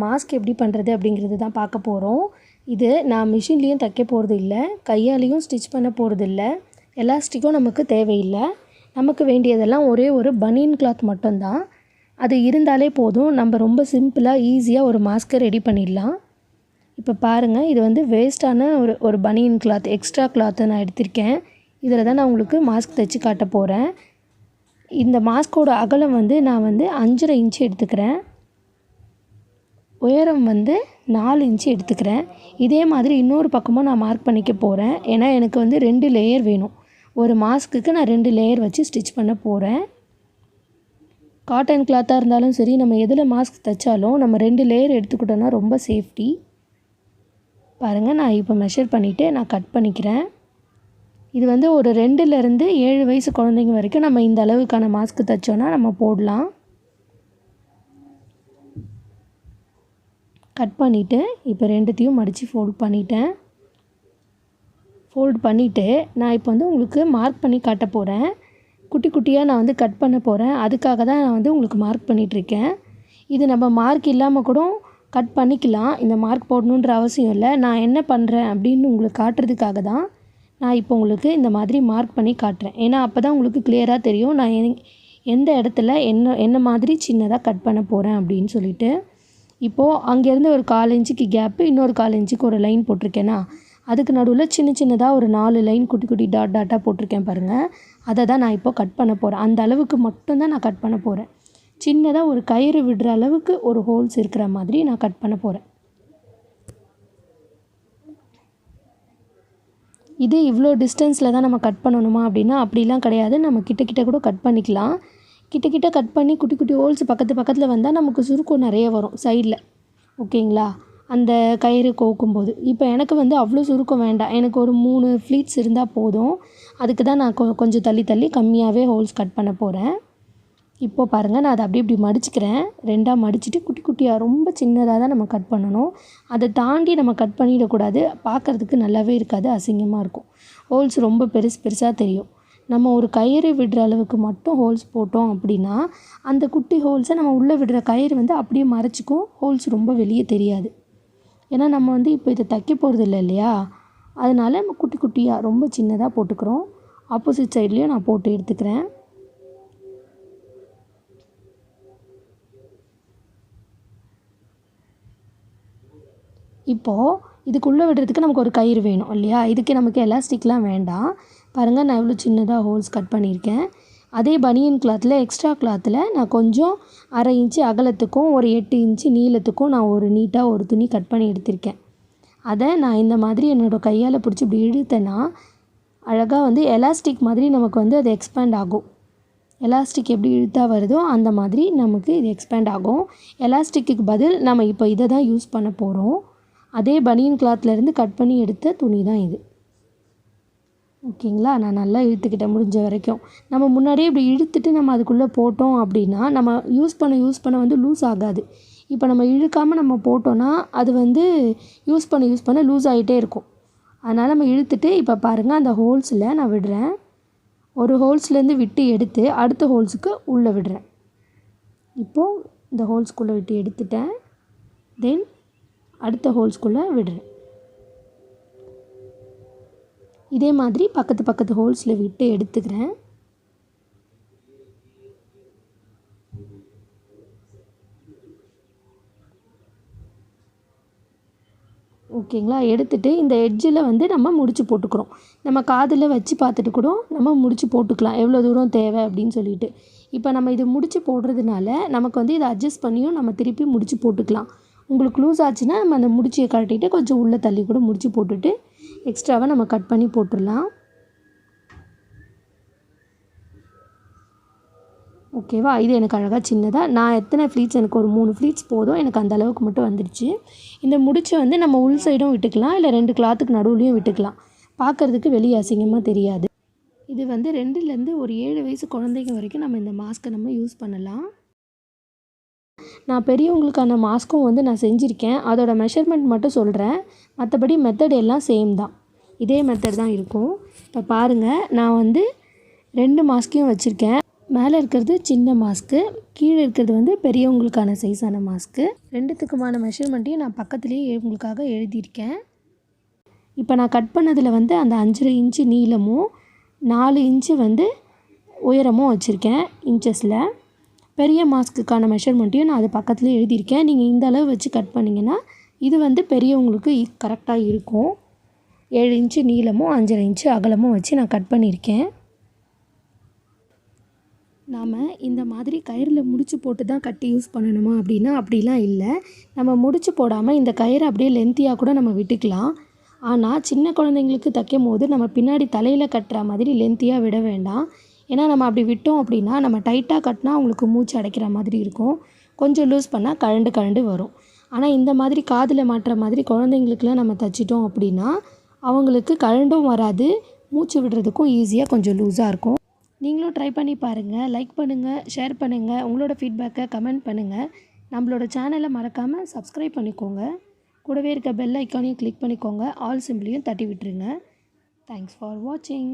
Mask எப்படி பண்ணுறது அப்படிங்கிறது தான் பார்க்க போகிறோம். இது நான் மிஷின்லேயும் தைக்க போகிறது இல்லை, கையாலேயும் ஸ்டிச் பண்ண போகிறது இல்லை, எலாஸ்டிக்கும் நமக்கு தேவையில்லை. நமக்கு வேண்டியதெல்லாம் ஒரே ஒரு பனியன் கிளாத் மட்டும்தான். அது இருந்தாலே போதும், நம்ம ரொம்ப சிம்பிளாக ஈஸியாக ஒரு மாஸ்க்கை ரெடி பண்ணிடலாம். இப்போ பாருங்கள், இது வந்து வேஸ்ட்டான ஒரு பனியன் கிளாத், எக்ஸ்ட்ரா கிளாத்தை நான் எடுத்திருக்கேன். இதில் தான் நான் உங்களுக்கு மாஸ்க் தைச்சி காட்ட போகிறேன். இந்த மாஸ்கோட அகலம் வந்து நான் வந்து 5.5 இன்ச்சு எடுத்துக்கிறேன், உயரம் வந்து 4 இன்ச்சு எடுத்துக்கிறேன். இதே மாதிரி இன்னொரு பக்கமும் நான் மார்க் பண்ணிக்க போகிறேன். ஏன்னா எனக்கு வந்து 2 லேயர் வேணும். ஒரு மாஸ்க்குக்கு நான் 2 லேயர் வச்சு ஸ்டிச் பண்ண போகிறேன். காட்டன் கிளாத்தாக இருந்தாலும் சரி, நம்ம எதில் மாஸ்க் தைச்சாலும் நம்ம 2 லேயர் எடுத்துக்கிட்டோன்னா ரொம்ப சேஃப்டி. பாருங்கள், நான் இப்போ மெஷர் பண்ணிவிட்டு நான் கட் பண்ணிக்கிறேன். இது வந்து ஒரு 2லேருந்து 7 வயசு குழந்தைங்க வரைக்கும் நம்ம இந்த அளவுக்கான மாஸ்க் தைச்சோன்னா நம்ம போடலாம். கட் பண்ணிவிட்டு இப்போ 2த்தையும் மடித்து ஃபோல்ட் பண்ணிட்டேன். ஃபோல்ட் பண்ணிவிட்டு நான் இப்போ வந்து உங்களுக்கு மார்க் பண்ணி காட்ட போகிறேன். குட்டி குட்டியாக நான் வந்து கட் பண்ண போகிறேன். அதுக்காக தான் நான் வந்து உங்களுக்கு மார்க் பண்ணிகிட்ருக்கேன். இது நம்ம மார்க் இல்லாமல் கூட கட் பண்ணிக்கலாம், இந்த மார்க் போடணுன்ற அவசியம் இல்லை. நான் என்ன பண்ணுறேன் அப்படின்னு உங்களுக்கு காட்டுறதுக்காக தான் நான் இப்போ உங்களுக்கு இந்த மாதிரி மார்க் பண்ணி காட்டுறேன். ஏன்னா அப்போ தான் உங்களுக்கு கிளியராக தெரியும் நான் எந்த இடத்துல என்ன மாதிரி சின்னதாக கட் பண்ண போகிறேன் அப்படின்னு சொல்லிட்டு. இப்போது அங்கேருந்து ஒரு 1/4 இன்ச்சுக்கு கேப்பு, இன்னொரு 1/4 இன்ச்சுக்கு ஒரு லைன் போட்டிருக்கேன்னா, அதுக்கு நடுவில் சின்னதாக ஒரு 4 லைன் குட்டி குட்டி டாட்டாக போட்டிருக்கேன் பாருங்கள். அதை தான் நான் இப்போ கட் பண்ண போகிறேன். அந்த அளவுக்கு மட்டும்தான் நான் கட் பண்ண போகிறேன். சின்னதாக ஒரு கயிறு விடுற அளவுக்கு ஒரு ஹோல்ஸ் இருக்கிற மாதிரி நான் கட் பண்ண போகிறேன். இது இவ்வளோ டிஸ்டன்ஸில் தான் நம்ம கட் பண்ணணுமா அப்படின்னா அப்படிலாம் கிடையாது. நம்ம கிட்ட கூட கட் பண்ணிக்கலாம். கிட்ட கட் பண்ணி குட்டி குட்டி ஹோல்ஸ் பக்கத்தில் வந்தால் நமக்கு சுருக்கம் நிறைய வரும் சைடில். ஓகேங்களா, அந்த கயிறு கோக்கும்போது. இப்போ எனக்கு வந்து அவ்வளோ சுருக்கம் வேண்டாம், எனக்கு ஒரு 3 ஃப்ளீட்ஸ் இருந்தால் போதும். அதுக்கு தான் நான் கொஞ்சம் தள்ளி கம்மியாகவே ஹோல்ஸ் கட் பண்ண போகிறேன். இப்போது பாருங்கள், நான் அதை அப்படி மடிச்சுக்கிறேன். 2ஆக மடிச்சுட்டு குட்டி குட்டியாக ரொம்ப சின்னதாக தான் நம்ம கட் பண்ணணும். அதை தாண்டி நம்ம கட் பண்ணிடக்கூடாது, பார்க்குறதுக்கு நல்லாவே இருக்காது, அசிங்கமாக இருக்கும். ஹோல்ஸ் ரொம்ப பெருசாக தெரியும். நம்ம ஒரு கயிறு விடுற அளவுக்கு மட்டும் ஹோல்ஸ் போட்டோம் அப்படின்னா அந்த குட்டி ஹோல்ஸை நம்ம உள்ளே விடுற கயிறு வந்து அப்படியே மறைச்சிக்கும், ஹோல்ஸ் ரொம்ப வெளியே தெரியாது. ஏன்னா நம்ம வந்து இப்போ இதை தைக்க போகிறது இல்லை இல்லையா, அதனால் நம்ம குட்டி குட்டியாக ரொம்ப சின்னதாக போட்டுக்கிறோம். ஆப்போசிட் சைட்லேயும் நான் போட்டு எடுத்துக்கிறேன். இப்போது இதுக்குள்ளே விடுறதுக்கு நமக்கு ஒரு கயிறு வேணும் இல்லையா, இதுக்கு நமக்கு எலாஸ்டிக்லாம் வேண்டாம். பாருங்கள், நான் எவ்வளோ சின்னதாக ஹோல்ஸ் கட் பண்ணியிருக்கேன். அதே பனியன் கிளாத்தில், எக்ஸ்ட்ரா கிளாத்தில் நான் கொஞ்சம் 1/2 இன்ச்சு அகலத்துக்கும் ஒரு 8 இன்ச்சு நீளத்துக்கும் நான் ஒரு நீட்டாக ஒரு துணி கட் பண்ணி எடுத்திருக்கேன். அதை நான் இந்த மாதிரி என்னோடய கையால் பிடிச்சி இப்படி இழுத்தேன்னா அழகாக வந்து எலாஸ்டிக் மாதிரி நமக்கு வந்து அது எக்ஸ்பேண்ட் ஆகும். எலாஸ்டிக் எப்படி இழுத்தா வருதோ அந்த மாதிரி நமக்கு இது எக்ஸ்பேண்ட் ஆகும். எலாஸ்டிக்கு பதில் நம்ம இப்போ இதை தான் யூஸ் பண்ண போகிறோம். அதே பனியன் கிளாத்லேருந்து கட் பண்ணி எடுத்த துணி தான் இது. ஓகேங்களா, நான் நல்லா இழுத்துக்கிட்டேன் முடிஞ்ச வரைக்கும். நம்ம முன்னாடியே இப்படி இழுத்துட்டு நம்ம அதுக்குள்ளே போட்டோம் அப்படின்னா நம்ம யூஸ் பண்ண வந்து லூஸ் ஆகாது. இப்போ நம்ம இழுக்காமல் நம்ம போட்டோன்னா அது வந்து யூஸ் பண்ண லூஸ் ஆகிட்டே இருக்கும். அதனால் நம்ம இழுத்துட்டு இப்போ பாருங்கள், அந்த ஹோல்ஸில் நான் விடுறேன். ஒரு ஹோல்ஸ்லேருந்து விட்டு எடுத்து அடுத்த ஹோல்ஸுக்கு உள்ளே விடுறேன். இப்போது இந்த ஹோல்ஸ்குள்ளே விட்டு எடுத்துட்டேன். தென் அடுத்த ஹோல்ஸ்குள்ளே விடுறேன். இதே மாதிரி பக்கத்து ஹோல்ஸில் விட்டு எடுத்துக்கிறேன். ஓகேங்களா, எடுத்துகிட்டு இந்த எட்ஜில் வந்து நம்ம முடிச்சு போட்டுக்கிறோம். நம்ம காதில் வச்சு பார்த்துட்டு கூட நம்ம முடிச்சு போட்டுக்கலாம், எவ்வளோ தூரம் தேவை அப்படின்னு சொல்லிட்டு. இப்போ நம்ம இது முடிச்சு போடுறதுனால நமக்கு வந்து இதை அட்ஜஸ்ட் பண்ணியும் நம்ம திருப்பி முடிச்சு போட்டுக்கலாம். உங்களுக்கு லூஸ் ஆச்சுன்னா நம்ம அந்த முடிச்சியை கழட்டிட்டு கொஞ்சம் உள்ளே தள்ளி கூட முடிச்சு போட்டுட்டு எக்ஸ்ட்ராவாக நம்ம கட் பண்ணி போட்டுடலாம். ஓகேவா, இது எனக்கு அழகாக சின்னதாக நான் எத்தனை ஃப்ளீட்ஸ், எனக்கு ஒரு 3 ஃப்ளீட்ஸ் போதும், எனக்கு அந்த அளவுக்கு மட்டும் வந்துடுச்சு. இந்த முடிச்சை வந்து நம்ம உள் சைடும் விட்டுக்கலாம், இல்லை 2 கிளாத்துக்கு நடுவுலையும் விட்டுக்கலாம். பார்க்குறதுக்கு வெளியே அசிங்கமாக தெரியாது. இது வந்து 2லேருந்து ஒரு 7 வயசு குழந்தைங்க வரைக்கும் நம்ம இந்த மாஸ்க்கை நம்ம யூஸ் பண்ணலாம். நான் பெரியவங்களுக்கான மாஸ்க்கும் வந்து நான் செஞ்சுருக்கேன், அதோட மெஷர்மெண்ட் மட்டும் சொல்கிறேன். மற்றபடி மெத்தட் எல்லாம் சேம் தான், இதே மெத்தட் தான் இருக்கும். இப்போ பாருங்கள், நான் வந்து 2 மாஸ்க்கையும் வச்சுருக்கேன். மேலே இருக்கிறது சின்ன மாஸ்க்கு, கீழே இருக்கிறது வந்து பெரியவங்களுக்கான சைஸான மாஸ்க்கு. ரெண்டுத்துக்குமான மெஷர்மெண்ட்டையும் நான் பக்கத்துலேயே உங்களுக்காக எழுதியிருக்கேன். இப்போ நான் கட் பண்ணதில் வந்து அந்த 5.5 இன்ச்சு நீளமும் 4 இன்ச்சு வந்து உயரமும் வச்சுருக்கேன் இன்ச்சஸில். பெரிய மாஸ்க்குக்கான மெஷர்மெண்ட்டையும் நான் அது பக்கத்துலேயே எழுதியிருக்கேன். நீங்கள் இந்த அளவு வச்சு கட் பண்ணிங்கன்னா இது வந்து பெரியவங்களுக்கு கரெக்டாக இருக்கும். 7 இன்ச்சு நீளமும் 5.5 இன்ச்சு அகலமும் வச்சு நான் கட் பண்ணியிருக்கேன். நாம் இந்த மாதிரி கயிறில் முடிச்சு போட்டு தான் கட்டி யூஸ் பண்ணணுமா அப்படின்னா அப்படிலாம் இல்லை. நம்ம முடிச்சு போடாமல் இந்த கயிறை அப்படியே லென்த்தியாக கூட நம்ம விட்டுக்கலாம். ஆனால் சின்ன குழந்தைங்களுக்கு தைக்கும் போது நம்ம பின்னாடி தலையில் கட்டுற மாதிரி லென்த்தியாக விட வேண்டாம். ஏன்னா நம்ம அப்படி விட்டோம் அப்படின்னா நம்ம டைட்டாக கட்டினா அவங்களுக்கு மூச்சு அடைக்கிற மாதிரி இருக்கும். கொஞ்சம் லூஸ் பண்ணால் கழண்டு வரும். ஆனால் இந்த மாதிரி காதில் மாட்டுற மாதிரி குழந்தைங்களுக்குலாம் நம்ம தைச்சிட்டோம் அப்படின்னா அவங்களுக்கு கழண்டும் வராது, மூச்சு விடுறதுக்கும் ஈஸியாக கொஞ்சம் லூஸாக இருக்கும். நீங்களும் ட்ரை பண்ணி பாருங்கள். லைக் பண்ணுங்கள், ஷேர் பண்ணுங்கள், உங்களோட ஃபீட்பேக்கை கமெண்ட் பண்ணுங்கள். நம்மளோட சேனலை மறக்காமல் சப்ஸ்கிரைப் பண்ணிக்கோங்க. கூடவே இருக்க பெல் ஐக்கானையும் கிளிக் பண்ணிக்கோங்க. ஆல் சிம்பிளையும் தட்டி விட்டுருங்க. தேங்க்ஸ் ஃபார் வாட்சிங்.